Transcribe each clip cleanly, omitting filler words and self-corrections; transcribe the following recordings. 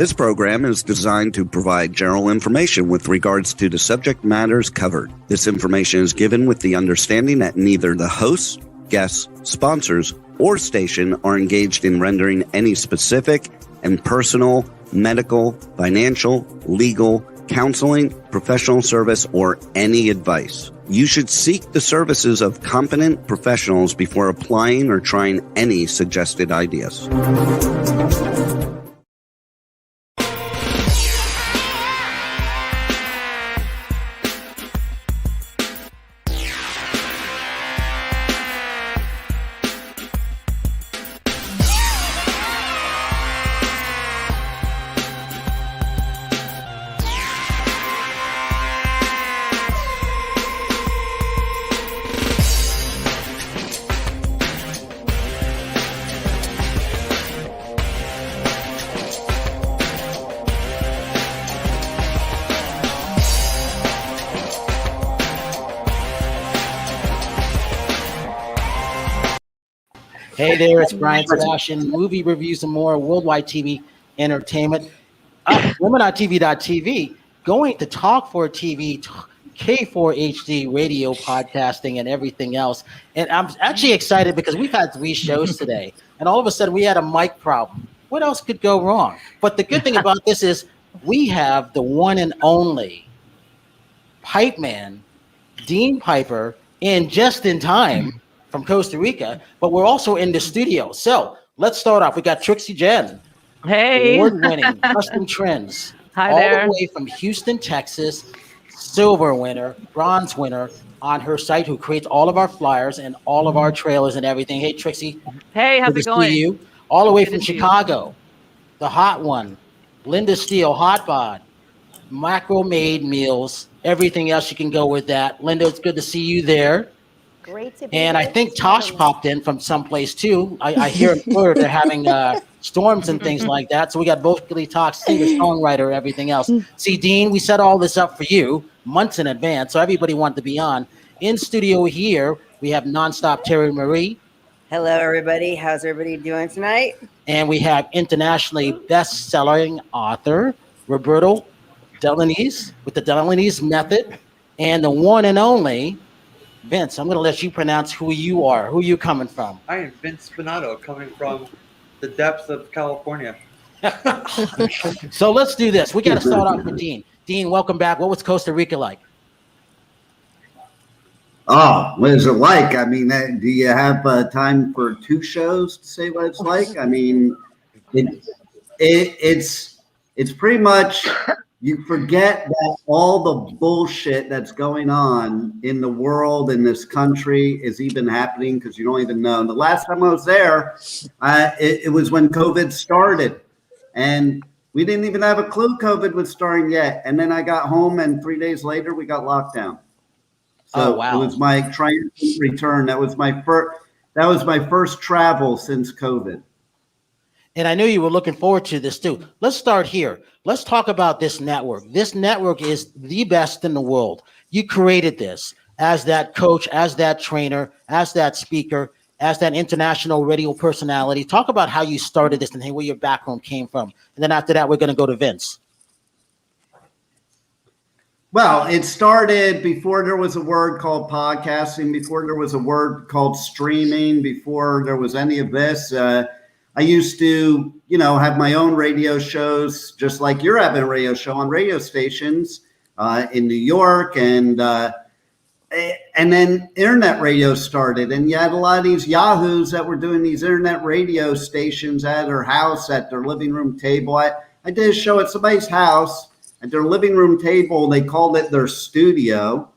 This program is designed to provide general information with regards to the subject matters covered. This information is given with the understanding that neither the hosts, guests, sponsors, or station are engaged in rendering any specific and personal, medical, financial, legal, counseling, professional service, or any advice. You should seek the services of competent professionals before applying or trying any suggested ideas. Hey there, it's Brian Sebastian, movie reviews and more, worldwide TV entertainment. Women.tv.tv, going to Talk 4 TV, K4HD radio, podcasting, and everything else. And I'm actually excited because we've had 3 shows today, and all of a sudden we had a mic problem. What else could go wrong? But the good thing about this is we have the one and only Pipe Man, Dean Piper, in just in time from Costa Rica, but we're also in the studio. So let's start off. We got Trixie Jen. Hey. Award-winning Custom Trends. Hi all there. the way from Houston, Texas, silver winner, bronze winner on her site, who creates all of our flyers and all of our trailers and everything. Hey, Trixie. Hey, how's it going? See you. All the way from Chicago, the hot one, Linda Steele, Hot Bod, macro-made meals, everything else you can go with that. Linda, it's good to see you there. Great to be And here. I think Tosh popped in from someplace too. I hear in Florida they're having storms and things like that. So we got vocally talk, singer, songwriter, everything else. See, Dean, we set all this up for you months in advance, so everybody wanted to be on. In studio here, we have nonstop Terri Marie. Hello, everybody. How's everybody doing tonight? And we have internationally best-selling author Roberto Delanese with the Delanese Method, and the one and only Vince. I'm going to let you pronounce who you are. Who you coming from? I am Vince Spinnato, coming from the depths of California. So let's do this. We got to start off with Dean. Dean, welcome back. What was Costa Rica like? Oh, what is it like? I mean, do you have time for 2 shows to say what it's like? I mean, it's pretty much, you forget that all the bullshit that's going on in the world, in this country, is even happening because you don't even know. And the last time I was there, it was when COVID started, and we didn't even have a clue COVID was starting yet. And then I got home, and 3 days later, we got locked down. So wow. It was my triumphant return. That was my first travel since COVID. And I knew you were looking forward to this too. Let's start here. Let's talk about this network. This network is the best in the world. You created this as that coach, as that trainer, as that speaker, as that international radio personality. Talk about how you started this and where your background came from. And then after that, we're going to go to Vince. Well, it started before there was a word called podcasting, before there was a word called streaming, before there was any of this. I used to, have my own radio shows, just like you're having a radio show on radio stations in New York, and then internet radio started, and you had a lot of these yahoos that were doing these internet radio stations at their house, at their living room table. I did a show at somebody's house at their living room table. They called it their studio,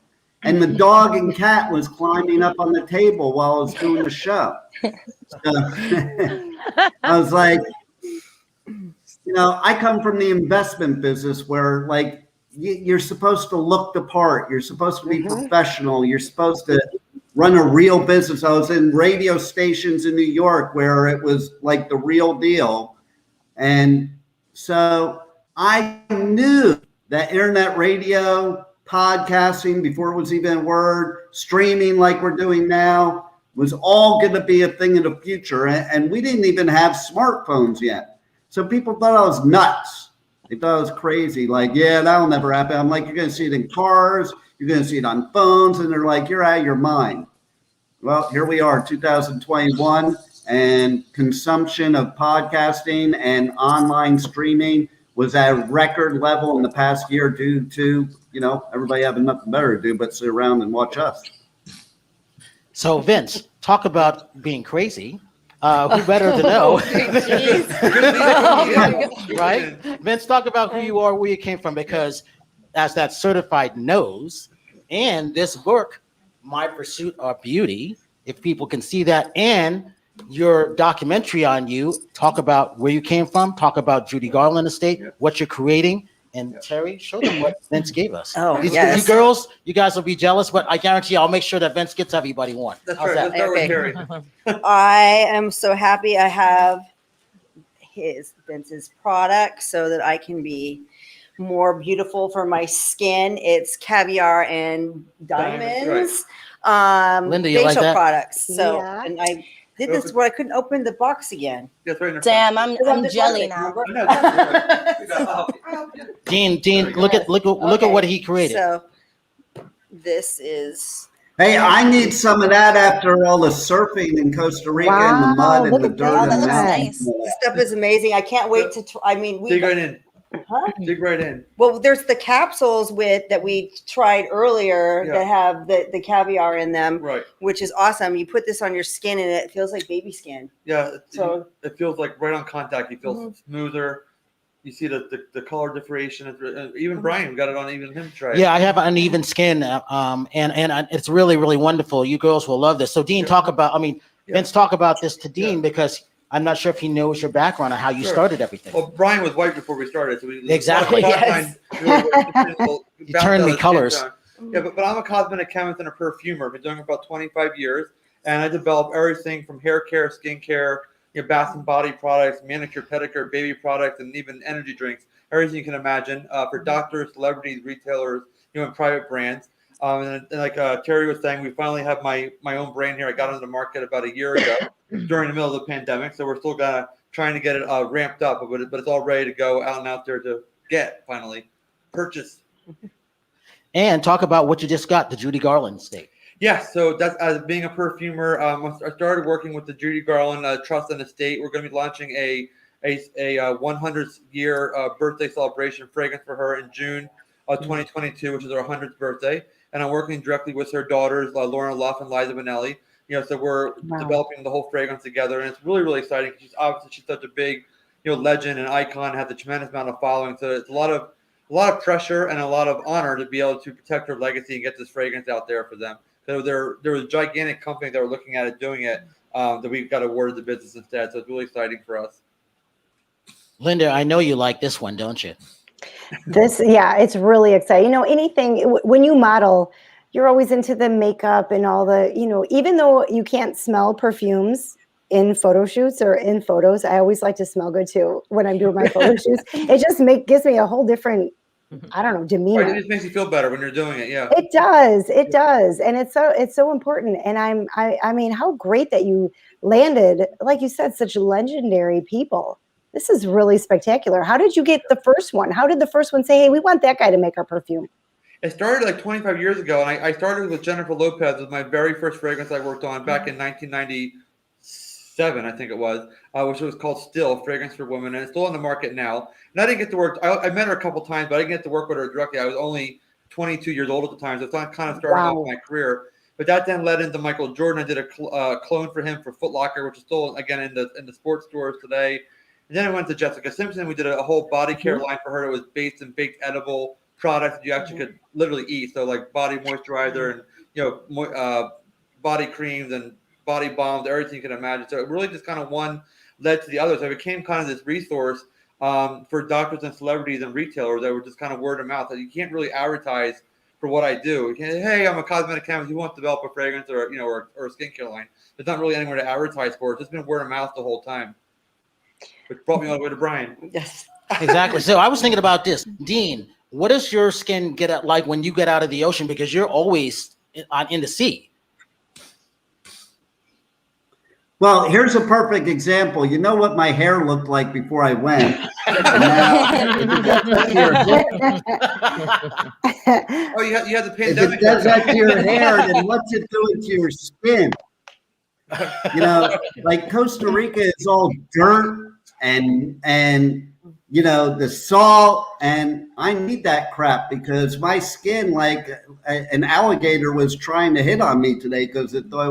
and the dog and cat was climbing up on the table while I was doing the show. So, I was like, I come from the investment business where, like, you're supposed to look the part. You're supposed to be professional. You're supposed to run a real business. I was in radio stations in New York where it was like the real deal. And so I knew that internet radio, podcasting, before it was even a word, streaming like we're doing now, was all going to be a thing in the future. And we didn't even have smartphones yet. So people thought I was nuts. They thought it was crazy. Like, yeah, that'll never happen. I'm like, you're going to see it in cars. You're going to see it on phones. And they're like, you're out of your mind. Well, here we are, 2021, and consumption of podcasting and online streaming was at a record level in the past year due to, everybody having nothing better to do but sit around and watch us. So Vince, talk about being crazy. Who better to know? Right? Vince, talk about who you are, where you came from, because as that certified nose, and this book, My Pursuit of Beauty, if people can see that, and your documentary on you, talk about where you came from, talk about Judy Garland estate, what you're creating. And Terri, show them what Vince gave us. Oh, You girls, you guys will be jealous, but I guarantee I'll make sure that Vince gets everybody one. That's How's right. that? Let's start with Terri. I am so happy I have Vince's product so that I can be more beautiful for my skin. It's caviar and diamonds. Linda, you facial like that? products. So, Yeah. and I did this where I couldn't open the box again. That's right in the Damn, I'm Remember? jelly now. Dean, look at what he created. So this is Hey, I need some of that after all the surfing in Costa Rica and the mud and the dirt that. and That the looks mountains. nice. this stuff is amazing. I can't wait to try. I mean, Dig right in. Huh? Dig right in. Well, there's the capsules that we tried earlier that have the caviar in them, Right. which is awesome. You put this on your skin and it feels like baby skin. Yeah. So- it feels like right on contact. You feel smoother. You see the color differentiation. Even Brian got it on. Even him tried. Yeah, I have uneven skin, and it's really, really wonderful. You girls will love this. So Dean, talk about. Vince, talk about this to Dean because I'm not sure if he knows your background and how you started everything. Well, Brian was white before we started, so we Exactly. Yes. You turned me colors. Yeah, but I'm a cosmetic chemist and a perfumer. I've been doing it about 25 years, and I develop everything from hair care, skin care, bath and body products, manicure, pedicure, baby products, and even energy drinks. Everything you can imagine for doctors, celebrities, retailers, and private brands. And like Terri was saying, we finally have my own brand here. I got into the market about a year ago during the middle of the pandemic, so we're still trying to get it ramped up, but it's all ready to go out there to finally purchase. And talk about what you just got, the Judy Garland estate. Yeah, so that's as being a perfumer. I started working with the Judy Garland Trust and Estate. We're going to be launching a 100th year birthday celebration fragrance for her in June of 2022, which is her 100th birthday. And I'm working directly with her daughters, Lauren Luff and Liza Minnelli. So we're developing the whole fragrance together, and it's really, really exciting. She's such a big, legend and icon, has a tremendous amount of following. So it's a lot of pressure and a lot of honor to be able to protect her legacy and get this fragrance out there for them. So there was a gigantic company that were looking at it, doing it, that we got awarded the business instead. So it's really exciting for us. Linda, I know you like this one, don't you? It's really exciting. Anything when you model, you're always into the makeup and all the, even though you can't smell perfumes in photo shoots or in photos, I always like to smell good too when I'm doing my photo shoots. It just gives me a whole different, I don't know, demeanor. Right, it just makes you feel better when you're doing it. Yeah, it does. It does. And it's so important. And I mean, how great that you landed, like you said, such legendary people. This is really spectacular. How did you get the first one? How did the first one say, hey, we want that guy to make our perfume? It started like 25 years ago, and I started with Jennifer Lopez with my very first fragrance I worked on back in 1997, I think it was, which was called Steele, Fragrance for Women, and it's still on the market now. And I didn't get to work. I met her a couple times, but I didn't get to work with her directly. I was only 22 years old at the time, so it's not kind of starting off my career. But that then led into Michael Jordan. I did a clone for him for Foot Locker, which is still, again, in the sports stores today. And then I went to Jessica Simpson. We did a whole body care line for her. It was based in baked edible products that you actually could literally eat. So like body moisturizer and body creams and body balms, everything you can imagine. So it really just kind of one led to the other. So it became kind of this resource for doctors and celebrities and retailers that were just kind of word of mouth. That you can't really advertise for what I do. You can't say, hey, I'm a cosmetic chemist. You want to develop a fragrance or a skincare line? There's not really anywhere to advertise for. It's just been word of mouth the whole time. Which brought me all the way to Brian. yes. Exactly. So I was thinking about this. Dean, what does your skin get at like when you get out of the ocean? Because you're always in the sea. Well, here's a perfect example. You know what my hair looked like before I went? Oh, you had the If pandemic. it does that to your hair, then what's it doing to your skin? You know, like Costa Rica is all dirt and you know, the salt, and I need that crap because my skin, like an alligator was trying to hit on me today because it thought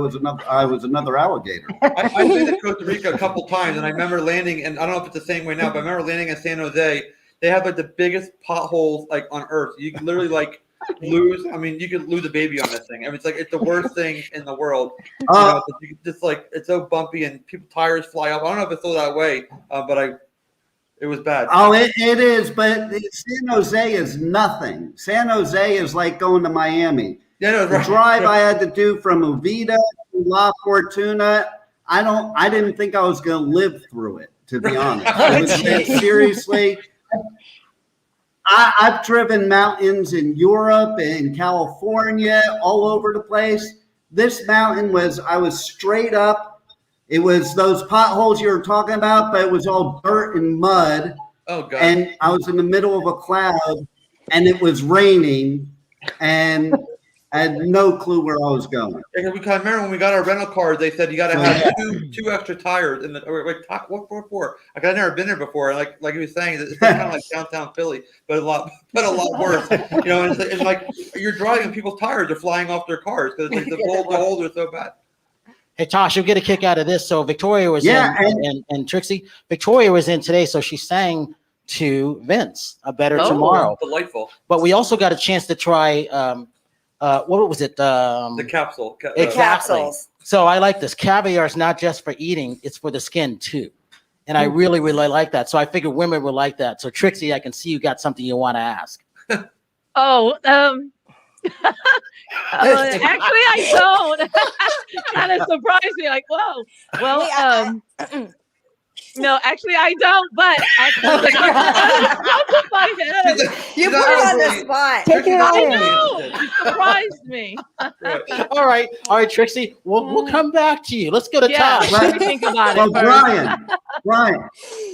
I was another alligator. I've been to Costa Rica a couple times, and I remember landing, and I don't know if it's the same way now, but I remember landing in San Jose. They have like the biggest potholes like on earth. You can literally like lose. I mean, you could lose a baby on this thing. I mean, it's the worst thing in the world. You know, just like it's so bumpy and people tires fly off. I don't know if it's still that way, but it was bad. Oh, it is, but San Jose is nothing. San Jose is like going to Miami. Yeah, no, the drive I had to do from Uvita to La Fortuna, I didn't think I was going to live through it, to be honest. It was, seriously, I've driven mountains in Europe and California, all over the place. This mountain I was straight up. It was those potholes you were talking about, but it was all dirt and mud. Oh, God. And I was in the middle of a cloud, and it was raining, and I had no clue where I was going. Yeah, we kind of remember when we got our rental cars, they said you got to have two extra tires in the. What for? Like I've never been there before. Like he was saying, it's kind of like downtown Philly, but a lot worse. You know, and it's like you're driving, and people's tires are flying off their cars because like the holes are so bad. Hey, Tosh, you'll get a kick out of this. So Victoria was in, and Trixie. Victoria was in today, so she sang to Vince, A Better Tomorrow. Delightful. But we also got a chance to try, what was it? The capsule. Exactly. Capsules. So I like this. Caviar is not just for eating, it's for the skin too. And I really, really like that. So I figured women would like that. So Trixie, I can see you got something you want to ask. Actually, I don't. Kind of surprised me. Like, whoa. Well, no, actually, I don't. But you put it on the spot. Take it I on. know. You surprised me. All right, Trixie. We'll come back to you. Let's go to Tosh. Let me think about Well, it first. Brian,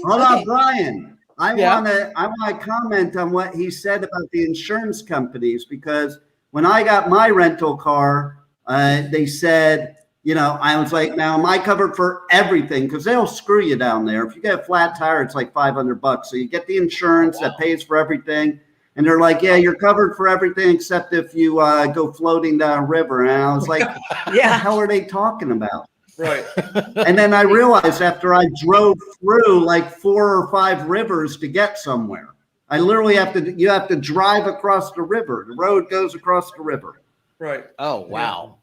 hold on, Brian. I want to comment on what he said about the insurance companies, because when I got my rental car, they said, you know, I was like, now am I covered for everything? Because they'll screw you down there. If you get a flat tire, it's like $500. So you get the insurance that pays for everything. And they're like, yeah, you're covered for everything except if you go floating down a river. And I was like, what the hell are they talking about? Right. And then I realized after I drove through like 4 or 5 rivers to get somewhere, I literally you have to drive across the river. The road goes across the river. Right. Oh, wow.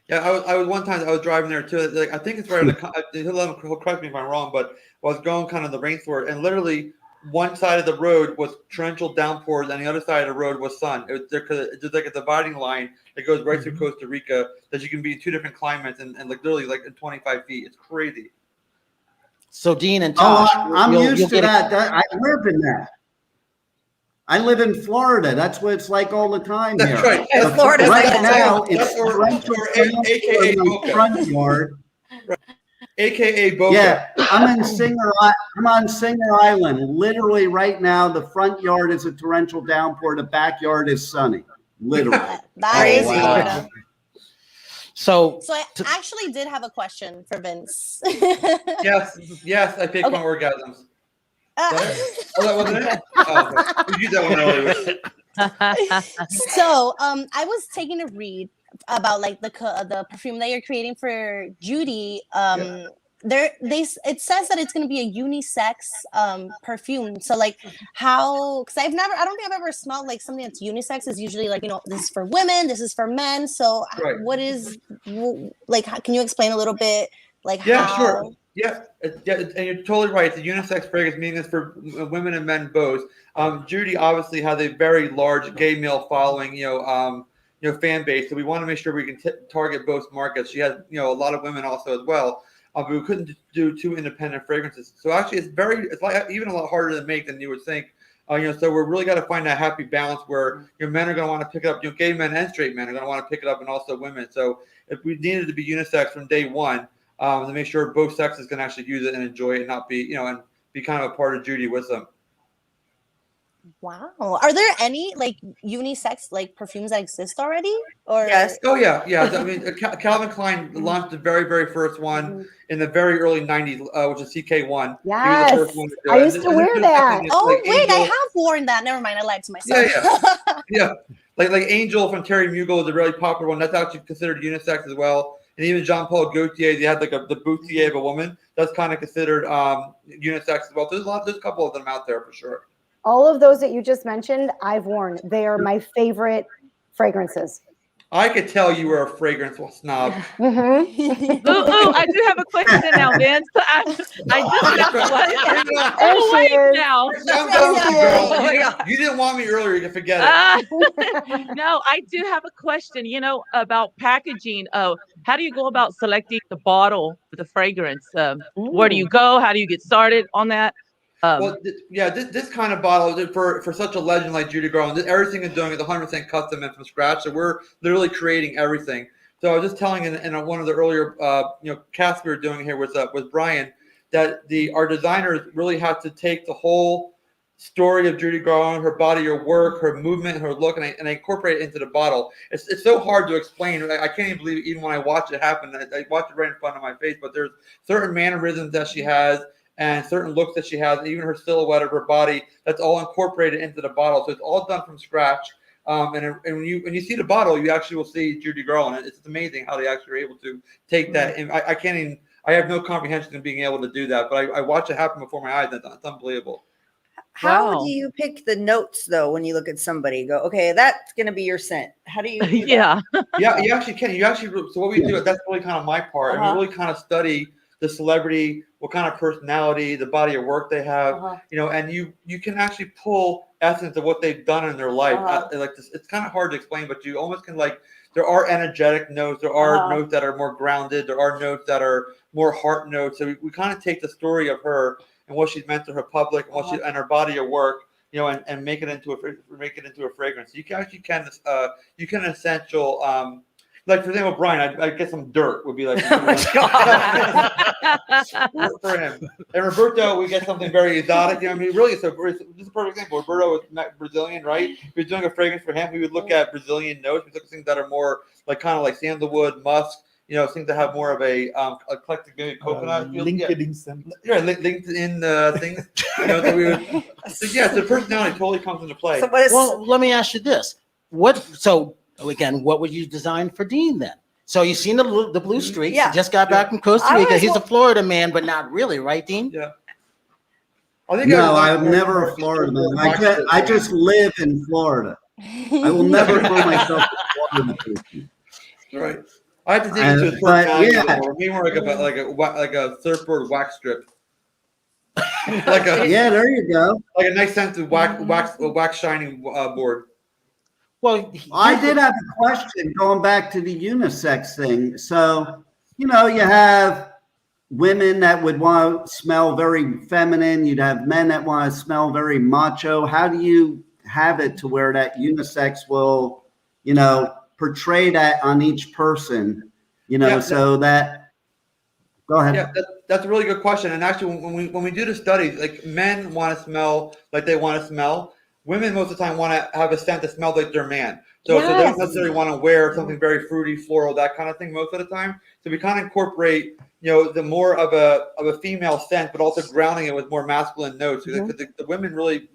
Yeah, I was one time I was driving there too. Like I think it's right on he'll correct me if I'm wrong, but I was going kind of the rainforest, and literally one side of the road was torrential downpours, and the other side of the road was sun. It was there because it's like a dividing line that goes right through Costa Rica that you can be in 2 different climates and like literally like in 25 feet. It's crazy. So Dean and Tosh, I'm used to that. I live in that. I live in Florida. That's what it's like all the time here. That's right. And Florida's right like now, That's it's AKA in the Boca. front yard. AKA Boca. Yeah, I'm on Singer Island. Literally right now, the front yard is a torrential downpour. The backyard is sunny. Literally. Crazy. Wow. So I actually did have a question for Vince. Yes, I picked my orgasms. That wasn't it? Oh, we used that one earlier. So I was taking a read about like the perfume that you're creating for Judy. It says that it's going to be a unisex perfume. So like how, because I don't think I've ever smelled like something that's unisex. Is usually like, you know, this is for women, this is for men. So what is like, can you explain a little bit like how? Sure. Yeah, and you're totally right. It's a unisex fragrance, meaning it's for women and men both. Judy obviously has a very large gay male following, fan base. So we want to make sure we can target both markets. She has, a lot of women also as well. But we couldn't do 2 independent fragrances. So actually, it's like even a lot harder to make than you would think. So we're really got to find that happy balance where men are going to want to pick it up. Gay men and straight men are going to want to pick it up, and also women. So if we needed to be unisex from day one. to make sure both sexes can actually use it and enjoy it and not be, and be kind of a part of Judy with them. Wow. Are there any like unisex like perfumes that exist already? Or Yes. Oh yeah. I mean, Calvin Klein launched the very, very first one in the very early '90s, which is CK1. Yes. He was the first one to do I it. used to wear that. Oh Like wait, I Angel- have worn that. Never mind, I lied to myself. Yeah. Like Angel from Terri Mugel is a really popular one. That's actually considered unisex as well. And even Jean-Paul Gaultier, they had like the bustier of a woman. That's kind of considered unisex as well. There's a couple of them out there for sure. All of those that you just mentioned, I've worn. They are my favorite fragrances. I could tell you were a fragrance snob. Mm-hmm. I do have a question now, Vince. I just have one. There she is. Now. I'm done with you, girl. You didn't want me earlier. You can forget it. No, I do have a question, about packaging. How do you go about selecting the bottle for the fragrance? Where do you go? How do you get started on that? Well, this kind of bottle for such a legend like Judy Garland, everything is doing is 100% custom and from scratch. So we're literally creating everything. So I was just telling in one of the earlier casts we were doing here with Brian that our designers really have to take the whole story of Judy Garland, her body, her work, her movement, her look, and I incorporate it into the bottle. It's so hard to explain. I can't even believe it, even when I watch it happen. I watch it right in front of my face. But there's certain mannerisms that she has and certain looks that she has, even her silhouette of her body, that's all incorporated into the bottle. So it's all done from scratch. And when you see the bottle, you actually will see Judy Garland. It's amazing how they actually are able to take that. And I can't even. I have no comprehension of being able to do that, but I watch it happen before my eyes. It's unbelievable. How Wow. do you pick the notes though when you look at somebody? Go, okay, that's going to be your scent. How do you? Do Yeah. Yeah, you actually can. So what we do, that's really kind of my part. And we really kind of study the celebrity, what kind of personality, the body of work they have, and you can actually pull essence of what they've done in their life. Like this, it's kind of hard to explain, but you almost can there are energetic notes, there are notes that are more grounded, there are notes that are more heart notes. So we kind of take the story of her and what she's meant to her public, and what and her body of work, and make it into a fragrance. You can essential. Like for example, Brian, I'd get some dirt would be like for him. And Roberto, we get something very exotic. Really, so this is a perfect example. Roberto was Brazilian, right? If we're doing a fragrance for him, we would look at Brazilian notes. We look at things that are more kind of like sandalwood, musk. Things that have more of a eclectic, maybe coconut. LinkedIn scent. Yeah, LinkedIn things. That we would. So the personality totally comes into play. So Well, let me ask you this: what would you design for Dean then? So you've seen the blue streaks. Yeah. He just got back from Costa Rica. He's a Florida man, but not really, right, Dean? Yeah. No, I'm never a Florida man. I just live in Florida. I will never call myself a Florida person. Right. I have to dig into his personality more. Maybe more like a surfboard wax strip. There you go. Like a nice sense of wax shining board. Well, I did have a question going back to the unisex thing. So, you have women that would want to smell very feminine. You'd have men that want to smell very macho. How do you have it to where that unisex will, portray that on each person, so that go ahead. Yeah, that's a really good question. And actually, when we do the studies, like men want to smell like they want to smell. Women most of the time want to have a scent that smells like their man. So they don't necessarily want to wear something very fruity, floral, that kind of thing most of the time. So we kind of incorporate, the more of a female scent, but also grounding it with more masculine notes. Because the women really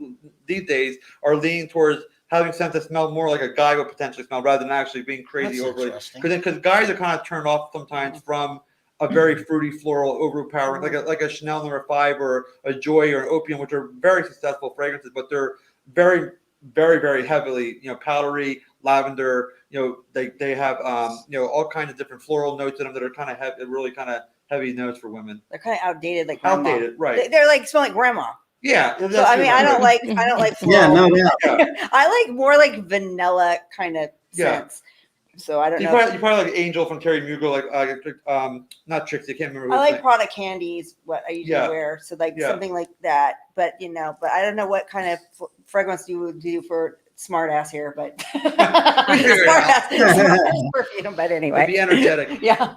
these days are leaning towards having scents that smell more like a guy would potentially smell, rather than actually being crazy overly. Because guys are kind of turned off sometimes from a very fruity, floral, overpowering, like a Chanel No. 5 or a Joy or an Opium, which are very successful fragrances, but they're very, very, very heavily, powdery, lavender. They have all kinds of different floral notes in them that are kind of heavy, really kind of heavy notes for women. They're kind of outdated, like grandma. Outdated, right? They're like smell like grandma. Yeah. So I mean, I don't like floral. Yeah, no doubt. I like more like vanilla kind of scents. So I don't know. You probably like Angel from Terri Mugel, not Trixie. I can't remember. I like product candies, what I usually wear. So something like that. But but I don't know what kind of fragrance you would do for smart ass here, but smart ass perfume. But anyway, be energetic. Yeah.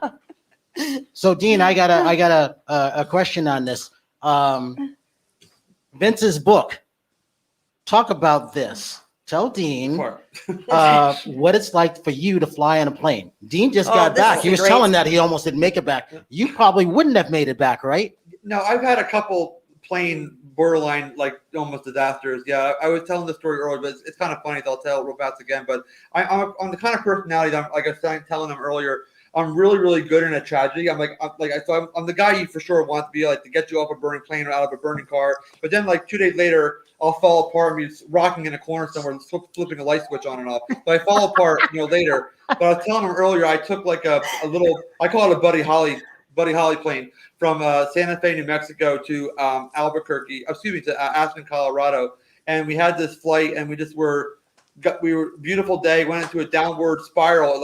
So Dean, I got a question on this. Vince's book. Talk about this. Tell Dean what it's like for you to fly on a plane. Dean just got back. He was telling that he almost didn't make it back. You probably wouldn't have made it back, right? No, I've had a couple plane borderline, like almost disasters. Yeah, I was telling the story earlier, but it's kind of funny. So I'll tell it real fast again. But I'm the kind of personality that like I was telling them earlier. I'm really, really good in a tragedy. I'm the guy you for sure want to be like to get you off a burning plane or out of a burning car. But then like 2 days later, I'll fall apart and be rocking in a corner somewhere, flipping a light switch on and off. But I fall apart, later. But I was telling him earlier, I took like a little, I call it a Buddy Holly plane from Santa Fe, New Mexico to to Aspen, Colorado. And we had this flight and we were beautiful day, went into a downward spiral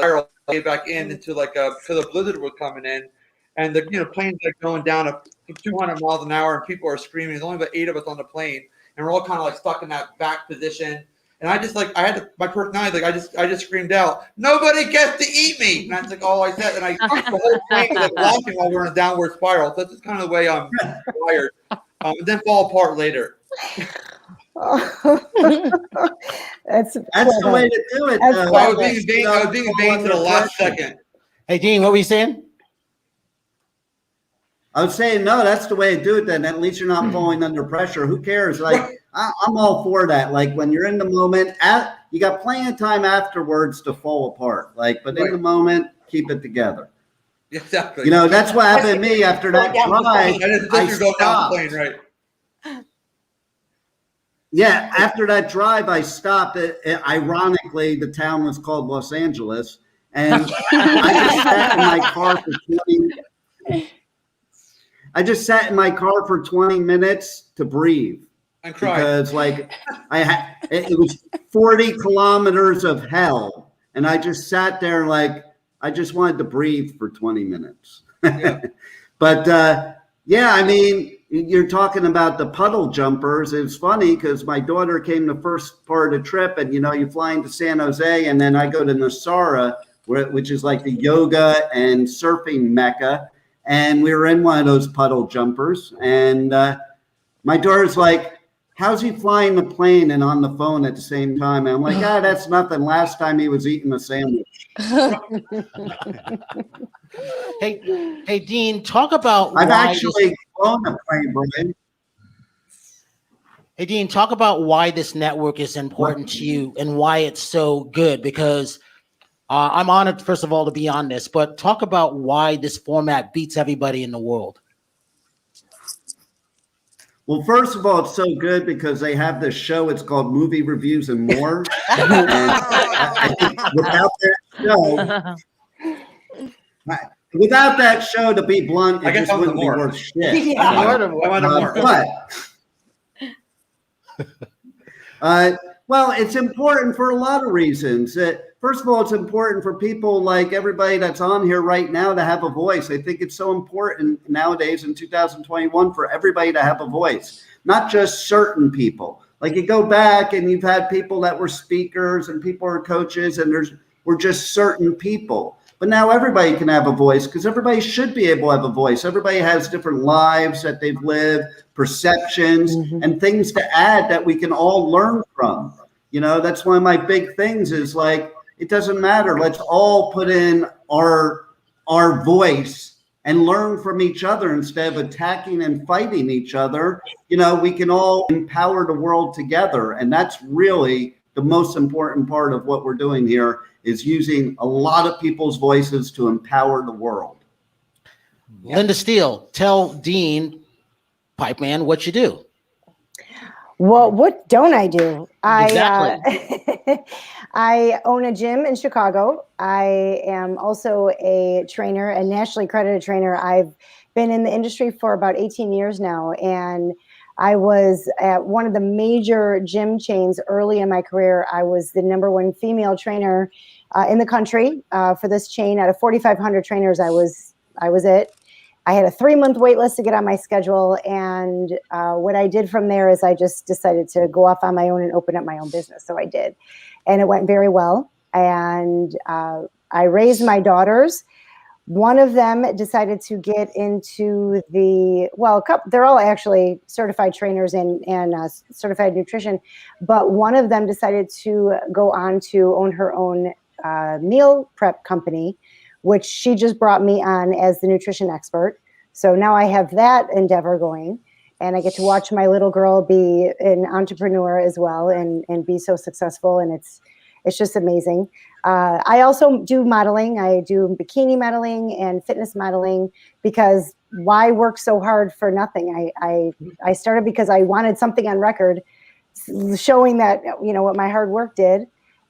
back into because the blizzard was coming in, and the plane's like going down to 200 miles an hour, and people are screaming. There's only about 8 of us on the plane, and we're all kind of like stuck in that back position. And I just my personality, I just screamed out, "Nobody gets to eat me!" And that's like all I said. And the whole plane was like laughing while we were in a downward spiral. So that's just kind of the way I'm wired. And then fall apart later. That's the way to do it. I was being vain to the last second. Hey, Dean, what were you saying? I was saying, no, that's the way to do it. Then at least you're not falling under pressure. Who cares? Like, I'm all for that. Like when you're in the moment, you got plenty of time afterwards to fall apart. Like, but in the moment, keep it together. Exactly. That's what happened to me after that drive. I stopped. Right. Yeah, after that drive, I stopped. Ironically, the town was called Los Angeles, and I just sat in my car for 20. I just sat in my car for 20 minutes to breathe. And cried. Because it was 40 kilometers of hell, and I just sat there like I just wanted to breathe for 20 minutes. Yeah. But yeah, I mean. You're talking about the puddle jumpers. It's funny because my daughter came the first part of the trip, and you fly into San Jose, and then I go to Nasara, which is like the yoga and surfing mecca. And we were in one of those puddle jumpers, and my daughter's like, "How's he flying the plane and on the phone at the same time?" And I'm like, that's nothing. Last time he was eating a sandwich. Hey, Dean, talk about. I've actually flown a plane, Brian. Hey, Dean, talk about why this network is important to you and why it's so good. Because I'm honored, first of all, to be on this. But talk about why this format beats everybody in the world. Well, first of all, it's so good because they have this show. It's called Movie Reviews and More. And I think without that show, to be blunt, it just wouldn't be worth shit. Yeah. Well, it's important for a lot of reasons. First of all, it's important for people like everybody that's on here right now to have a voice. I think it's so important nowadays in 2021 for everybody to have a voice, not just certain people. Like you go back and you've had people that were speakers and people were coaches and were just certain people. But now everybody can have a voice because everybody should be able to have a voice. Everybody has different lives that they've lived, perceptions, and things to add that we can all learn from. That's one of my big things is like, it doesn't matter. Let's all put in our voice and learn from each other instead of attacking and fighting each other. We can all empower the world together. And that's really the most important part of what we're doing here is using a lot of people's voices to empower the world. Linda Steele, tell Dean Pipeman what you do. Well, what don't I do? Exactly. I own a gym in Chicago. I am also a trainer, a nationally accredited trainer. I've been in the industry for about 18 years now, and I was at one of the major gym chains early in my career. I was the #1 female trainer in the country for this chain. Out of 4,500 trainers, I was it. I had a 3-month wait list to get on my schedule. And what I did from there is I just decided to go off on my own and open up my own business. So I did. And it went very well. And I raised my daughters One of them decided to get into they're all actually certified trainers and certified nutrition, but one of them decided to go on to own her own meal prep company, which she just brought me on as the nutrition expert. So now I have that endeavor going, and I get to watch my little girl be an entrepreneur as well and be so successful, and it's just amazing. I also do modeling. I do bikini modeling and fitness modeling, because why work so hard for nothing? I started because I wanted something on record showing that, what my hard work did.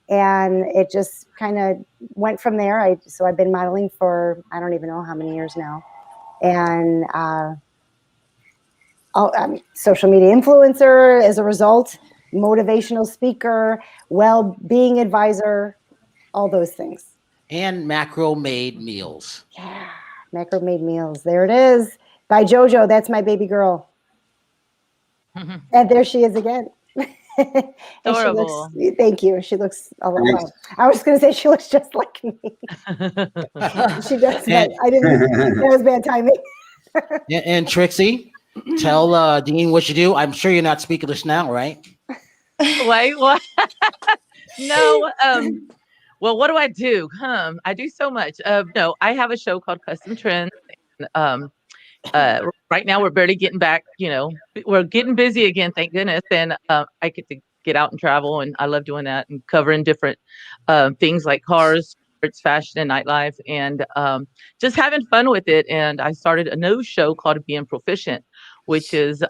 And it just kind of went from there. So I've been modeling for, I don't even know how many years now. And I'm social media influencer as a result, motivational speaker, well-being advisor, all those things. And macro made meals. Yeah, macro made meals. There it is. By JoJo, that's my baby girl. And there she is again. Adorable. Thank you. She looks a lot. Well, I was going to say she looks just like me. She does, but I didn't. That was bad timing. And Trixie, tell Dean what you do. I'm sure you're not speakerless now, right? Wait, what? No. Well, what do I do? I do so much. No, I have a show called Custom Trends. Right now we're barely getting back. We're getting busy again, thank goodness. And I get to get out and travel, and I love doing that and covering different things like cars, sports, fashion, and nightlife, and just having fun with it. And I started a new show called Being Proficient, which is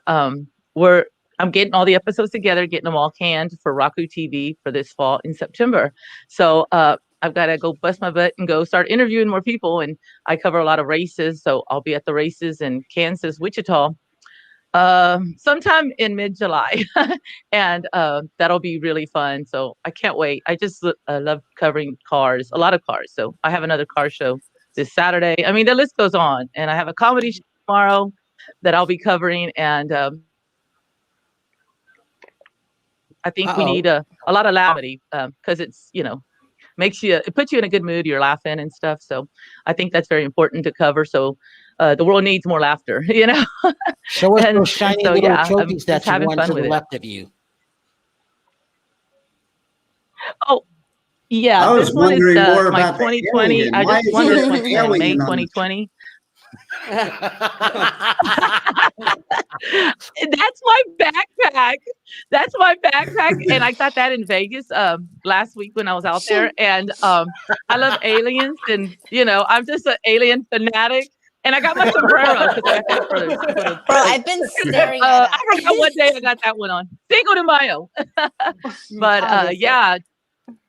where I'm getting all the episodes together, getting them all canned for Roku TV for this fall in September. So I've got to go bust my butt and go start interviewing more people. And I cover a lot of races. So I'll be at the races in Kansas, Wichita, sometime in mid-July. And that'll be really fun. So I can't wait. I just love covering cars, a lot of cars. So I have another car show this Saturday. I mean, the list goes on. And I have a comedy show tomorrow that I'll be covering. And I think we need a lot of levity because it's, it puts you in a good mood. You're laughing and stuff. So I think that's very important to cover. So the world needs more laughter, Show us those shiny little trophies that you won to the left of you. Oh, yeah. I was wondering more my about 2020. I just won this one in May 2020. That's my backpack. That's my backpack, and I got that in Vegas last week when I was out there. And I love aliens, and I'm just an alien fanatic. And I got my sombrero because I got that for the Bro, I've been staring at I forgot what day I got that one on. Cinco de Mayo. But yeah,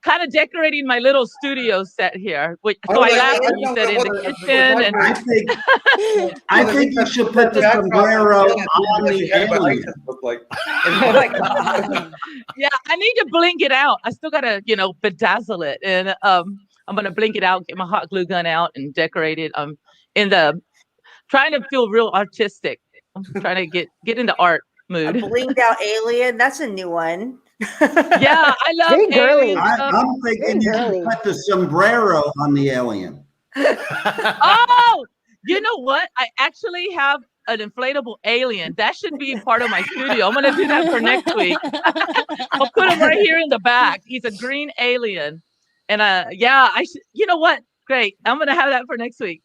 kind of decorating my little studio set here. So I laughed when you said in the kitchen. And I think you should put the sombrero on the alien. Yeah, I need to blink it out. I still gotta, bedazzle it, and I'm gonna blink it out, get my hot glue gun out, and decorate it. Trying to feel real artistic. I'm trying to get into art mood. A blinged out alien. That's a new one. Yeah, I love Very girly. I'm thinking you should put the sombrero on the alien. Oh, you know what? I actually have an inflatable alien. That should be part of my studio. I'm going to do that for next week. I'll put him right here in the back. He's a green alien. And yeah, I should. You know what? Great. I'm going to have that for next week.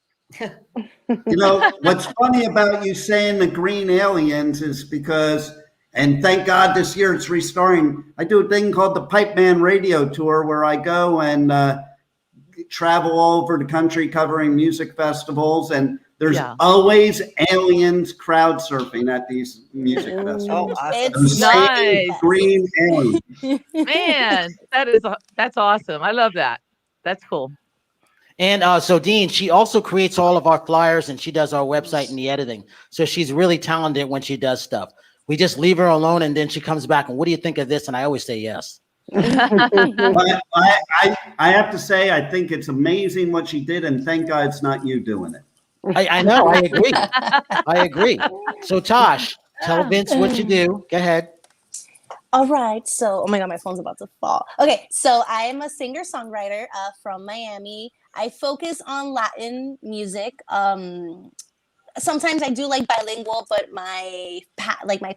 What's funny about you saying the green aliens is because, and thank God this year it's restarting, I do a thing called the Pipeman Radio Tour where I go and travel all over the country covering music festivals, and there's always aliens crowd surfing at these music festivals. Oh, awesome. It's nice. Green aliens. Man, that's awesome. I love that. That's cool. And so Dean, she also creates all of our flyers, and she does our website and the editing. So she's really talented when she does stuff. We just leave her alone, and then she comes back and what do you think of this? And I always say yes. But I have to say, I think it's amazing what she did, and thank God it's not you doing it. I know. I agree. I agree. So Tosh, tell Vince what you do. Go ahead. All right. So, oh my God, my phone's about to fall. Okay. So I am a singer-songwriter from Miami. I focus on Latin music. Sometimes I do like bilingual, but my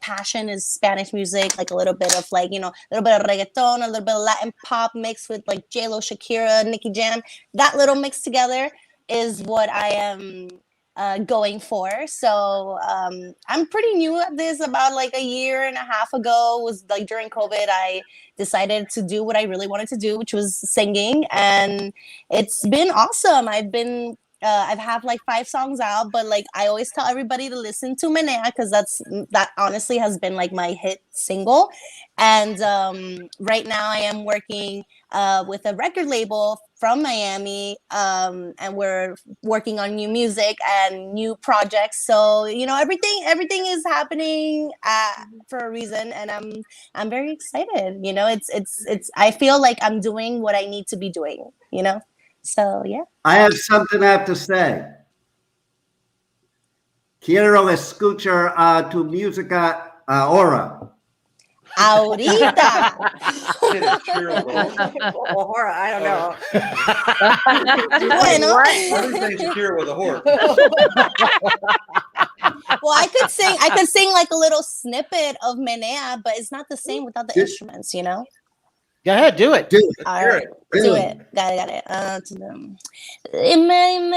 passion is Spanish music, like a little bit of like, a little bit of reggaeton, a little bit of Latin pop mixed with like J-Lo, Shakira, Nicki Jam. That little mix together is what I am going for. So I'm pretty new at this. About like a year and a half ago, was like during COVID, I decided to do what I really wanted to do, which was singing, and it's been awesome. I've had like 5 songs out, but like I always tell everybody to listen to Menea, because that honestly has been like my hit single. And right now I am working with a record label from Miami, and we're working on new music and new projects. So everything is happening for a reason, and I'm very excited. It's I feel like I'm doing what I need to be doing. So yeah. I have something I have to say. Quiero escuchar tu música ahora. Ahorita. Or I don't know. Bueno. What is saying Shakira with a whore? Well, I could sing like a little snippet of Menea, but it's not the same without the instruments, Go ahead, do it. All right, do it. Got it. Dime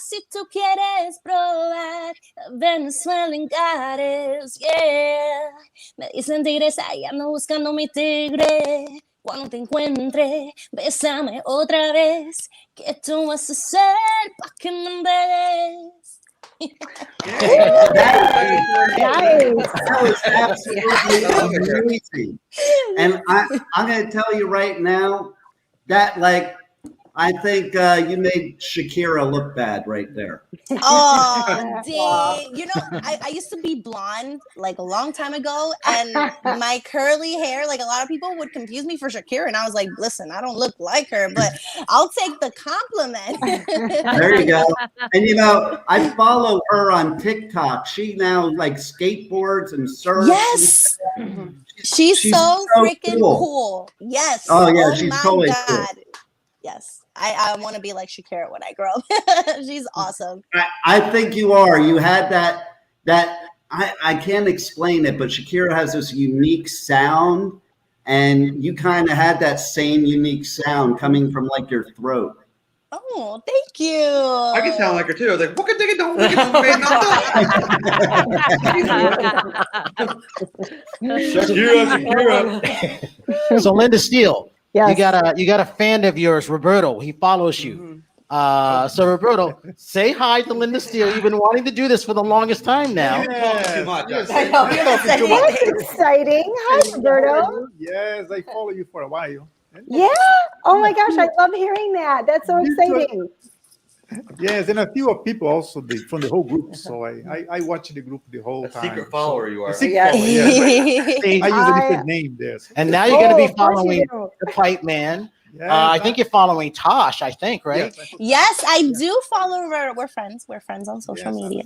si tú quieres probar Venezuelan goddess, yeah. Me dicen tigres, ahí ando buscando mi tigre. Cuando te encuentre, bésame otra vez. ¿Qué tú vas a hacer pa' que me enredes? That was absolutely amazing. And I'm going to tell you right now that, like, I think you made Shakira look bad right there. Oh, dang. I used to be blonde like a long time ago, and my curly hair, like a lot of people would confuse me for Shakira, and I was like, listen, I don't look like her, but I'll take the compliment. There you go. And I follow her on TikTok. She now like skateboards and surfs. Yes. She's so freaking cool. Yes. Oh yeah, she's totally cool. Yes. I want to be like Shakira when I grow up. She's awesome. I think you are. You had that I can't explain it, but Shakira has this unique sound, and you kind of had that same unique sound coming from like your throat. Oh, thank you. I can sound like her too. I was like, "What dig it? Don't Shakira. So Linda Steele. Yes. You got a fan of yours, Roberto. He follows you. So Roberto, say hi to Linda Steele. You've been wanting to do this for the longest time now. Too much. That's exciting. Hi, Roberto. Yes, I follow you for a while. Yeah. Oh my gosh, I love hearing that. That's so exciting. Yes, and a few of people also from the whole group. So I watch the group the whole time. Secret follower you are. Follower, yes. I use a different name there. And now you're going to be following the Pipe Man. Yeah, I think you're following Tosh, I think, right? Yes, I do follow her. We're friends. We're friends on social media.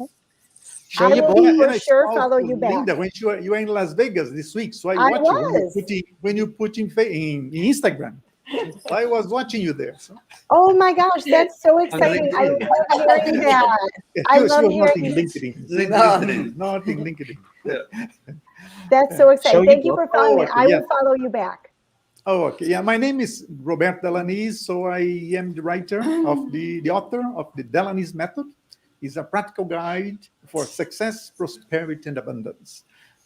I will for sure follow you back. Linda, when you were in Las Vegas this week, so I watched you when you put in Instagram. I was watching you there. So. Oh my gosh, that's so exciting! I love hearing that. I love hearing LinkedIn. Nothing LinkedIn. Yeah. That's so exciting. Thank you for following me. I will follow you back. Oh, okay. Yeah, my name is Roberto Delanese. So I am the writer of the author of the Delanese Method. It's a practical guide for success, prosperity, and abundance.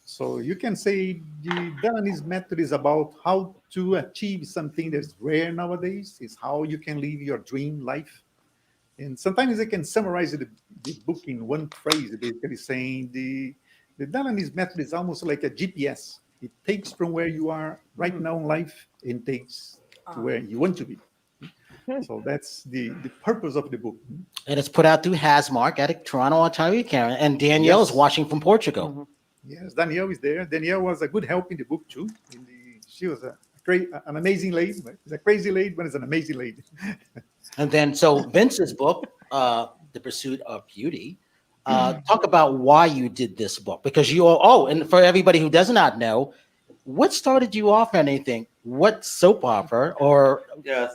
So you can say the Delanese Method is about how to achieve something that's rare nowadays. It's how you can live your dream life. And sometimes I can summarize the book in one phrase, basically saying the Delanese Method is almost like a GPS. It takes from where you are right now in life and takes to where you want to be. So that's the purpose of the book. And it's put out through Hasmark at Toronto, Ontario, Canada. And Danielle is watching from Portugal. Mm-hmm. Yes, Danielle is there. Danielle was a good help in the book too. She was an amazing lady. It's a crazy lady, but it's an amazing lady. And then, so Vince's book, The Pursuit of Beauty, talk about why you did this book. Because and for everybody who does not know, what started you off on anything? What soap opera or... Yes.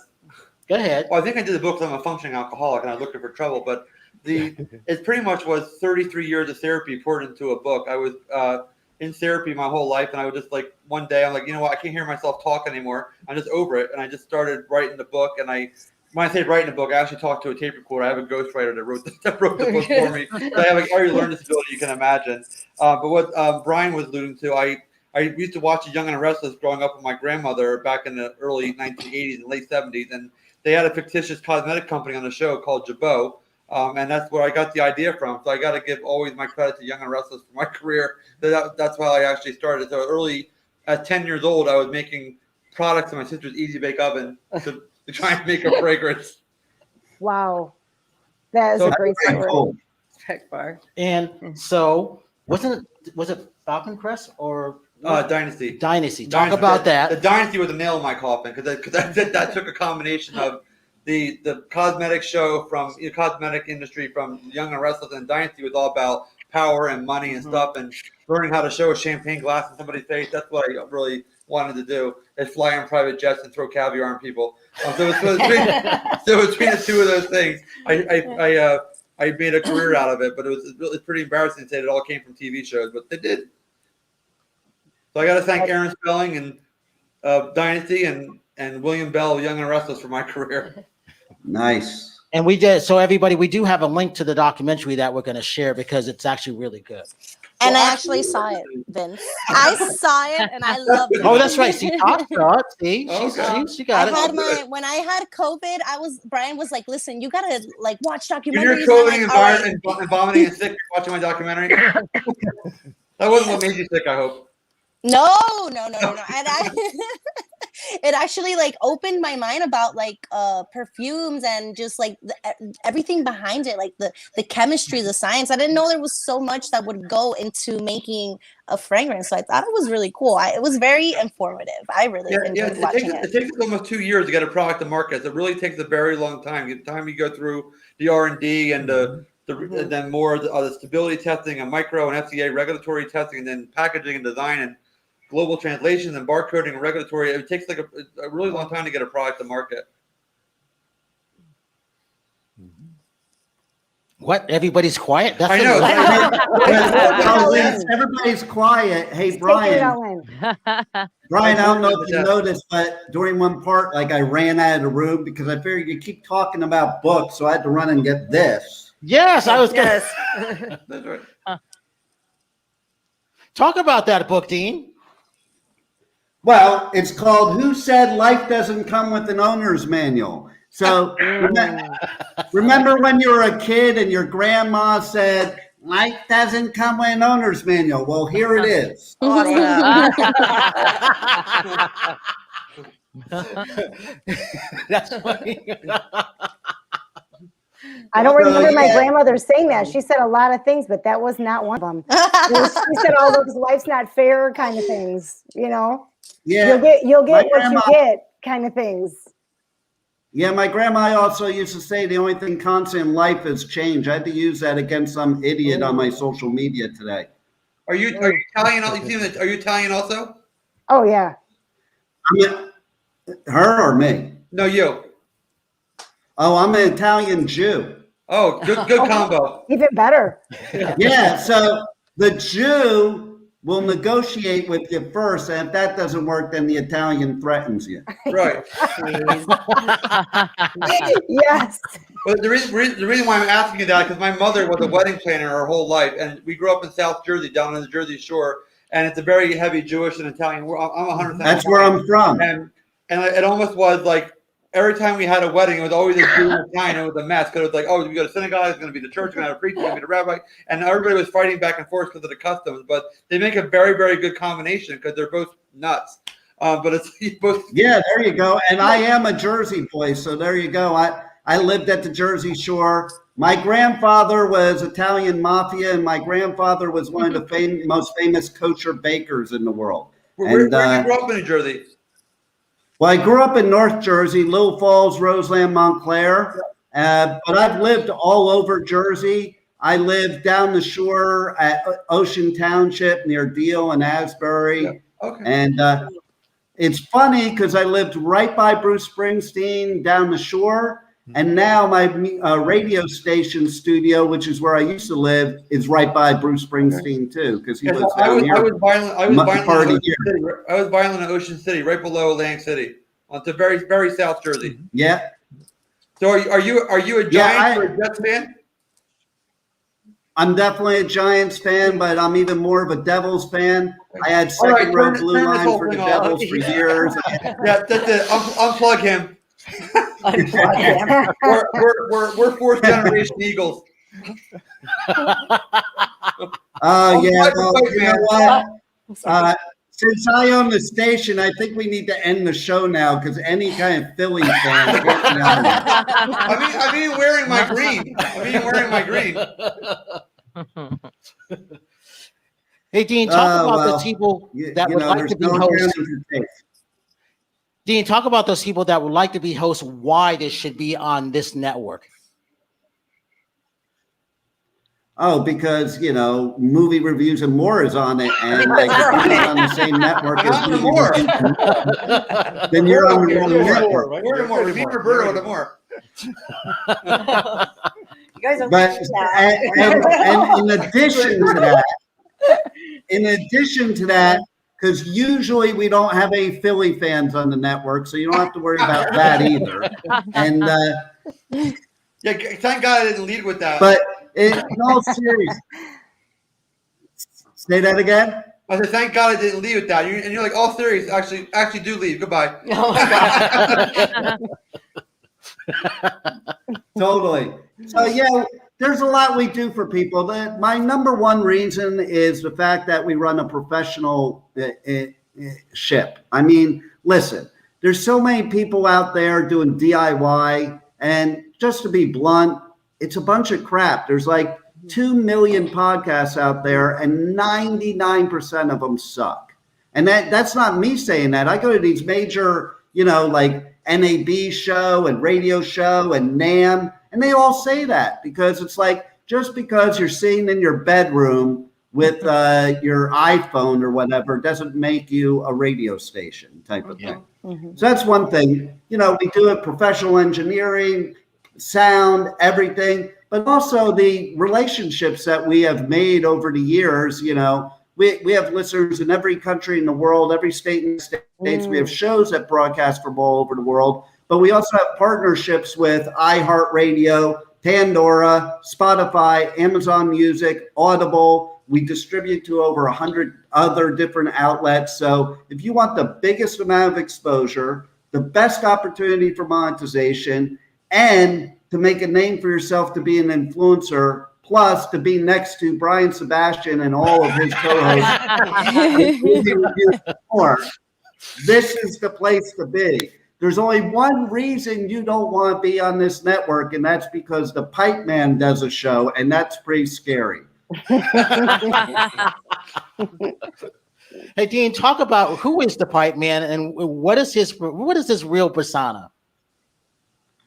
Go ahead. Well, I think I did the book because I'm a functioning alcoholic and I was looking for trouble, but it pretty much was 33 years of therapy poured into a book. I was in therapy my whole life, and I would just like one day I'm like, you know what, I can't hear myself talk anymore. I'm just over it, and I just started writing the book. And when I say writing the boc, I actually talked to a tape recorder. I have a ghostwriter that wrote the book for me. So I have like every learning disability you can imagine. But what Brian was alluding to, I used to watch Young and the Restless growing up with my grandmother back in the early 1980s and late 70s, and they had a fictitious cosmetic company on the show called Jabot. And that's where I got the idea from. So I got to give always my credit to Young and Restless for my career. That's why I actually started. So early, at 10 years old, I was making products in my sister's Easy Bake Oven to try and make a fragrance. Wow. That is a great story. Cool. And so was it Falcon Crest or Dynasty? Talk about that. The Dynasty was a nail in my coffin because that took a combination of the cosmetic show from the cosmetic industry from Young and Restless, and Dynasty was all about power and money and stuff, and learning how to show a champagne glass in somebody's face. That's what I really wanted to do, is fly on private jets and throw caviar on people. So between the two of those things, I made a career out of it. But it was pretty embarrassing to say it all came from TV shows, but they did. So I got to thank Aaron Spelling and Dynasty and William Bell, Young and Restless, for my career. Nice. And we did. So everybody, we do have a link to the documentary that we're going to share because it's actually really good. And I actually saw it, Vince. I saw it and I loved it. Oh, that's right. See, Todd saw it. See, she got it. When I had COVID, Brian was like, listen, you got to like watch documentaries. When you're coding and vomiting and sick, you're watching my documentary. That wasn't what made you sick, I hope. No. And it actually like opened my mind about like perfumes and just like everything behind it, like the chemistry, the science. I didn't know there was so much that would go into making a fragrance. So I thought it was really cool. It was very informative. I really enjoyed watching it. It takes almost 2 years to get a product to market. It really takes a very long time. The time you go through the R&D and and then more of the stability testing and micro and FDA regulatory testing, and then packaging and design and global translation and barcoding and regulatory. It takes like a really long time to get a product to market. What? Everybody's quiet? That's I know. Everybody's quiet. Hey, Brian. Brian, I don't know if you noticed, but during one part, like I ran out of the room because I figured you keep talking about books, so I had to run and get this. Yes, I was. Yes. That's right. Talk about that book, Dean. Well, it's called Who Said Life Doesn't Come with an Owner's Manual? So remember when you were a kid and your grandma said, life doesn't come with an owner's manual? Well, here it is. That's funny. I don't remember my grandmother saying that. She said a lot of things, but that was not one of them. She said all those life's not fair kind of things, you know? Yeah. You'll get what you get kind of things. Yeah, my grandma also used to say the only thing constant in life is change. I had to use that against some idiot on my social media today. Are you Italian? Are you Italian also? Oh, yeah. I mean, her or me? No, you. Oh, I'm an Italian Jew. Oh, good combo. Even better. Yeah, so the Jew will negotiate with you first, and if that doesn't work, then the Italian threatens you. Right. Yes. But the reason why I'm asking you that, because my mother was a wedding planner her whole life, and we grew up in South Jersey, down on the Jersey Shore, and it's a very heavy Jewish and Italian. I'm 100%. That's where I'm from. And it almost was like every time we had a wedding, it was always a Jew and Italian. It was a mess because it was like, oh, we go to synagogue, it's going to be the church, we're going to have a preacher, it's going to be the rabbi, and everybody was fighting back and forth because of the customs. But they make a very, very good combination because they're both nuts. But it's both. Yeah, there you go. And I am a Jersey boy, so there you go. I lived at the Jersey Shore. My grandfather was Italian mafia, and my grandfather was one of the most famous kosher bakers in the world. Where did you grow up in New Jersey? Well, I grew up in North Jersey, Little Falls, Roseland, Montclair, but I've lived all over Jersey. I lived down the shore at Ocean Township near Deal and Asbury. Okay. And it's funny because I lived right by Bruce Springsteen down the shore. And now my radio station studio, which is where I used to live, is right by Bruce Springsteen too, because he lives down here. I was violent in Ocean City, right below Atlantic City, onto very, very South Jersey. Yeah. So are you a Giants or a Jets fan? I'm definitely a Giants fan, but I'm even more of a Devils fan. I had second row blue line for the Devils for years. Yeah, that's it. Unplug him. we're fourth generation Eagles. Oh yeah, well, you know what? Since I own the station, I think we need to end the show now because any kind of Philly fan. I mean, wearing my green. Hey, Dean, talk about the people that would like to be hosts. Dean, talk about those people that would like to be hosts, why this should be on this network. Oh, because, movie reviews and more is on it, and like if you're on the same network as movie reviews, then you're on the wrong network. More. We need Roberto to more. You guys are and in addition to that, because usually we don't have any Philly fans on the network, so you don't have to worry about that either. And yeah, thank God I didn't lead with that. But in all seriousness, say that again. I said, thank God I didn't lead with that. And you're like, all serious. Actually, do leave. Goodbye. Totally. So yeah, there's a lot we do for people. My number one reason is the fact that we run a professional ship. I mean, listen, there's so many people out there doing DIY, and just to be blunt, it's a bunch of crap. There's like 2 million podcasts out there, and 99% of them suck. And that's not me saying that. I go to these major, like NAB show and radio show and NAM, and they all say that because it's like, just because you're sitting in your bedroom with your iPhone or whatever doesn't make you a radio station type of thing. Mm-hmm. So that's one thing. We do it, professional engineering, sound, everything, but also the relationships that we have made over the years. We have listeners in every country in the world, every state in the States. We have shows that broadcast from all over the world, but we also have partnerships with iHeartRadio, Pandora, Spotify, Amazon Music, Audible. We distribute to over 100 other different outlets. So if you want the biggest amount of exposure, the best opportunity for monetization, and to make a name for yourself to be an influencer, plus to be next to Brian Sebastian and all of his co-hosts, this is the place to be. There's only one reason you don't want to be on this network, and that's because the Pipeman does a show, and that's pretty scary. Hey, Dean, talk about who is the Pipeman and what is his real persona?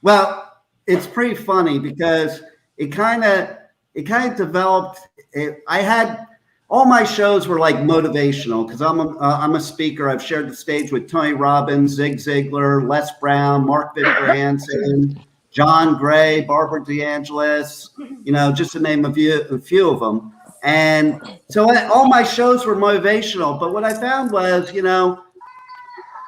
Well, it's pretty funny because it kind of developed. I had all my shows were like motivational because I'm a speaker. I've shared the stage with Tony Robbins, Zig Ziglar, Les Brown, Mark Victor Hansen, John Gray, Barbara DeAngelis, just to name a few of them. And so all my shows were motivational. But what I found was,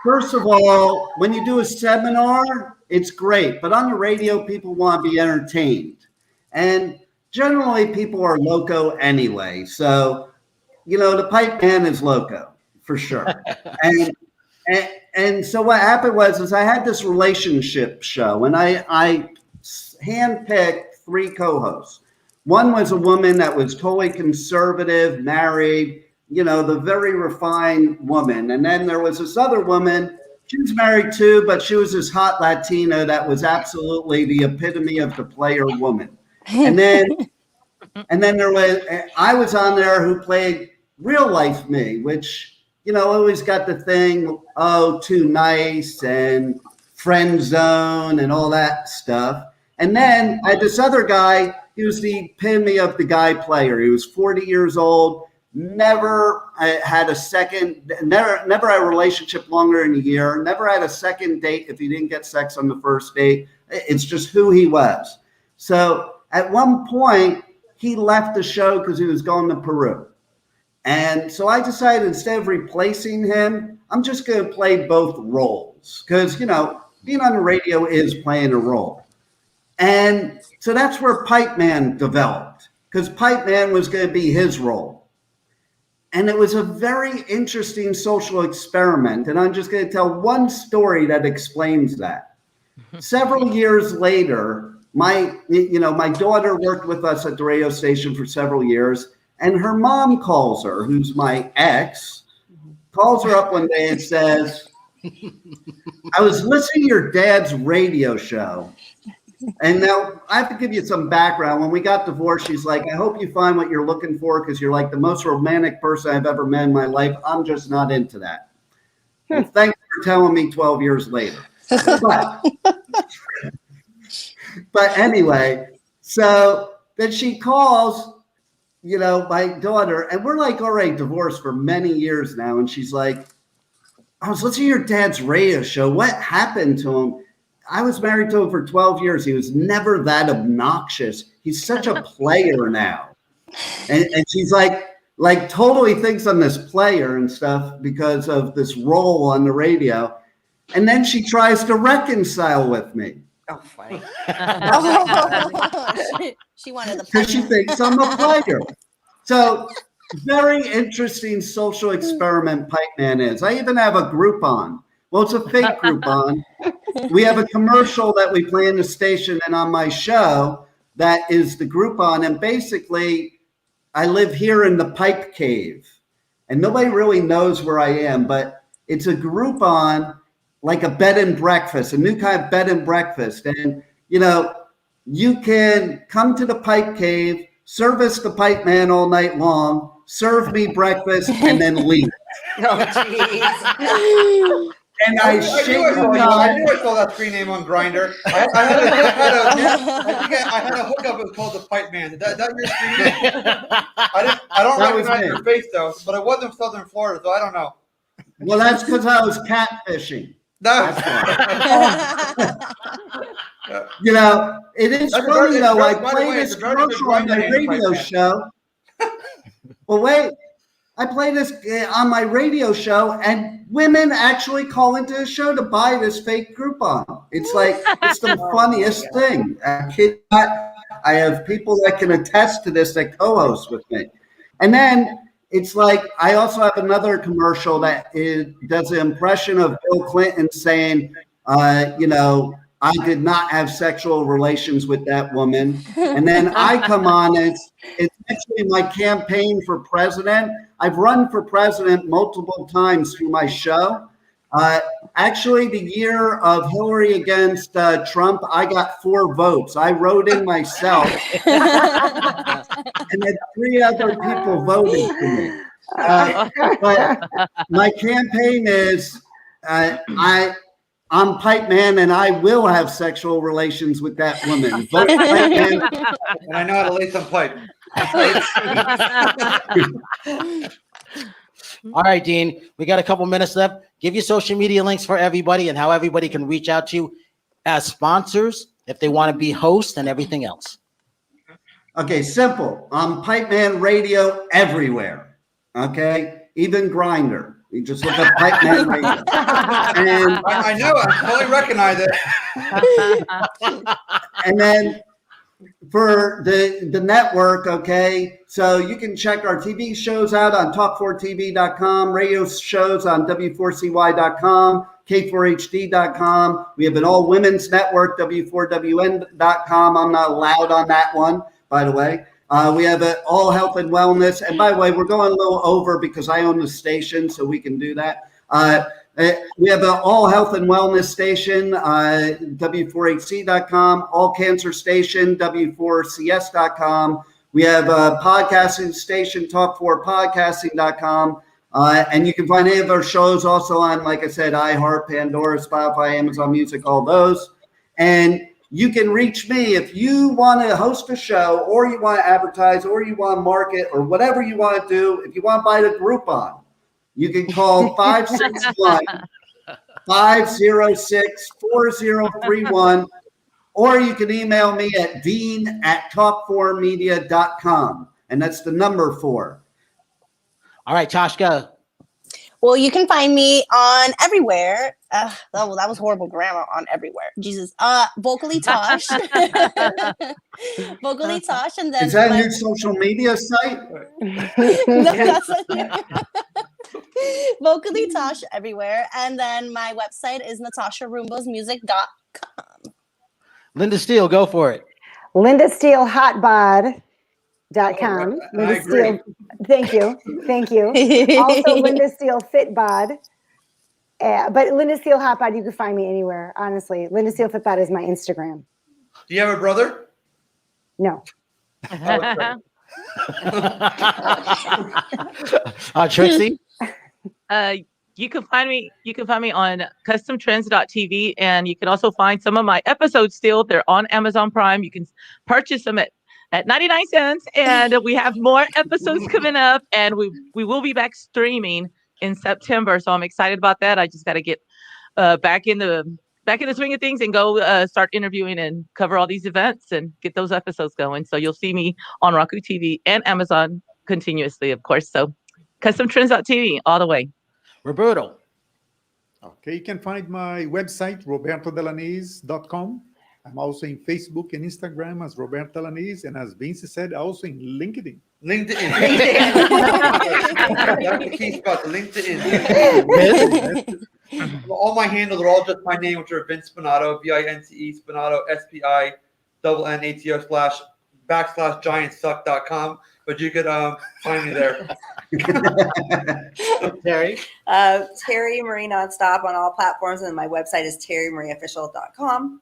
first of all, when you do a seminar, it's great. But on the radio, people want to be entertained. And generally, people are loco anyway. So, the Pipeman is loco, for sure. And so what happened was I had this relationship show, and I handpicked 3 co-hosts. One was a woman that was totally conservative, married, the very refined woman. And then there was this other woman. She was married too, but she was this hot Latina that was absolutely the epitome of the player woman. And then I was on there who played real life me, which, always got the thing, too nice and friend zone and all that stuff. And then I had this other guy, he was the epitome of the guy player. He was 40 years old, never had a second, never had a relationship longer than a year, never had a second date if he didn't get sex on the first date. It's just who he was. So at one point, he left the show because he was going to Peru. And so I decided instead of replacing him, I'm just going to play both roles because, you know, being on the radio is playing a role. And so that's where Pipeman developed because Pipeman was going to be his role. And it was a very interesting social experiment. And I'm just going to tell one story that explains that. Several years later, my daughter worked with us at the radio station for several years, and her mom calls her, who's my ex, calls her up one day and says, I was listening to your dad's radio show. And now I have to give you some background. When we got divorced, she's like, I hope you find what you're looking for because you're like the most romantic person I've ever met in my life. I'm just not into that. Well, thanks for telling me 12 years later. But anyway, so then she calls, you know, my daughter, and we're like already divorced for many years now. And she's like, I was listening to your dad's radio show. What happened to him? I was married to him for 12 years. He was never that obnoxious. He's such a player now. And she's like totally thinks I'm this player and stuff because of this role on the radio. And then she tries to reconcile with me. Oh, funny. She wanted the because she thinks I'm a player. So very interesting social experiment Pipeman is. I even have a Groupon. Well, it's a fake Groupon. We have a commercial that we play in the station and on my show that is the Groupon. And basically, I live here in the Pipe Cave. And nobody really knows where I am, but it's a Groupon like a bed and breakfast, a new kind of bed and breakfast. And, you know, you can come to the Pipe Cave, service the Pipe Man all night long, serve me breakfast, and then leave. Oh, jeez. And I knew I saw that screen name on Grindr. I had a hookup. It was called the Pipe Man. Is that your screen name? I don't recognize your face though, but it was in Southern Florida, so I don't know. Well, that's because I was catfishing. That's You know, it is funny though. I play this commercial on my radio show. Well, wait. I play this on my radio show, and women actually call into the show to buy this fake Groupon. It's like, it's the funniest thing. I have people that can attest to this that co-host with me. And then it's like, I also have another commercial that does an impression of Bill Clinton saying, you know, I did not have sexual relations with that woman. And then I come on, and it's actually my campaign for president. I've run for president multiple times through my show. Actually, the year of Hillary against Trump, I got 4 votes. I wrote in myself, and then 3 other people voted for me. But my campaign is I'm Pipe Man, and I will have sexual relations with that woman. Vote Pipe Man. And I know how to lay some pipe. All right, Dean, we got a couple minutes left. Give your social media links for everybody and how everybody can reach out to you as sponsors if they want to be hosts and everything else. Okay, simple. I'm Pipe Man Radio everywhere. Okay, even Grindr. You just look up Pipe Man Radio. And I know, I totally recognize it. And then for the network, okay, so you can check our TV shows out on talk4tv.com, radio shows on w4cy.com, k4hd.com. We have an all-women's network, w4wn.com. I'm not allowed on that one, by the way. We have an all health and wellness. And by the way, we're going a little over because I own the station, so we can do that. We have an all health and wellness station, w4hc.com, all cancer station, w4cs.com. We have a podcasting station, talk4podcasting.com. And you can find any of our shows also on, like I said, iHeart, Pandora, Spotify, Amazon Music, all those. And you can reach me if you want to host a show or you want to advertise or you want to market or whatever you want to do. If you want to buy the Groupon, you can call 561-506-4031, or you can email me at dean@talk4media.com. And that's the number 4. All right, Tosh, go. Well, you can find me on everywhere. That was horrible grammar, on everywhere. Jesus. Vocally Tosh. Vocally Tosh. And then is that a new social media site? Vocally Tosh everywhere. And then my website is natasharumbosmusic.com. Linda Steele, go for it. LindaSteeleHotBod.com. Linda Steele, thank you. Also, Linda Steele Fitbod. But Linda Steele Hotbod, you can find me anywhere, honestly. Linda Steele Fitbod is my Instagram. Do you have a brother? No. Trixie? You can find me on customtrends.tv, and you can also find some of my episodes still. They're on Amazon Prime. You can purchase them at 99 cents, and we have more episodes coming up, and we will be back streaming in September. So I'm excited about that. I just got to get back in the swing of things and go start interviewing and cover all these events and get those episodes going. So you'll see me on Roku TV and Amazon continuously, of course. So customtrends.tv all the way. Roberto. Okay, you can find my website, robertodelanese.com. I'm also in Facebook and Instagram as Roberto Delanese, and as Vince said, also in LinkedIn. LinkedIn. That's the key spot, LinkedIn. All my handles are all just my name, which are Vince Spinnato, VINCE, Spinnato, SPINNATO//giantsuck.com. But you could find me there. Terri? Terri Marie Nonstop on all platforms, and my website is terrimarieofficial.com.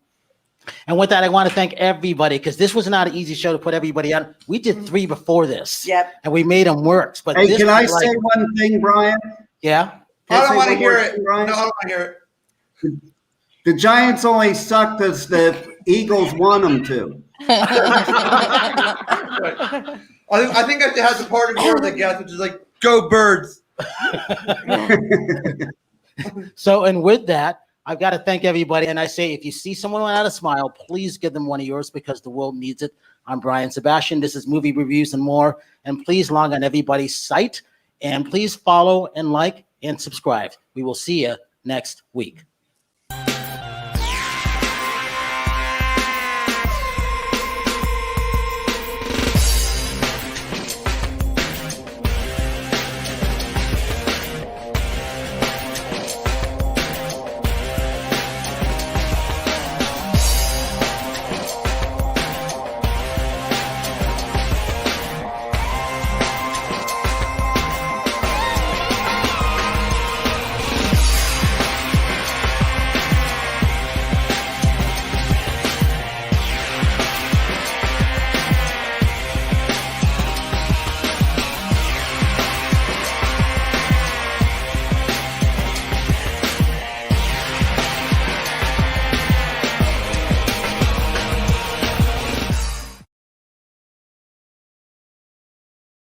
And with that, I want to thank everybody, because this was not an easy show to put everybody on. We did 3 before this. Yep. And we made them work. But hey, can I say one thing, Brian? Yeah? I don't want to hear it. No, I don't want to hear it. The Giants only suck because the Eagles want them to. I think I have the part of here that guess, which is like, go Birds. So, and with that, I've got to thank everybody. And I say, if you see someone without a smile, please give them one of yours, because the world needs it. I'm Brian Sebastian. This is Movie Reviews and More. And please log on everybody's site. And please follow and like and subscribe. We will see you next week.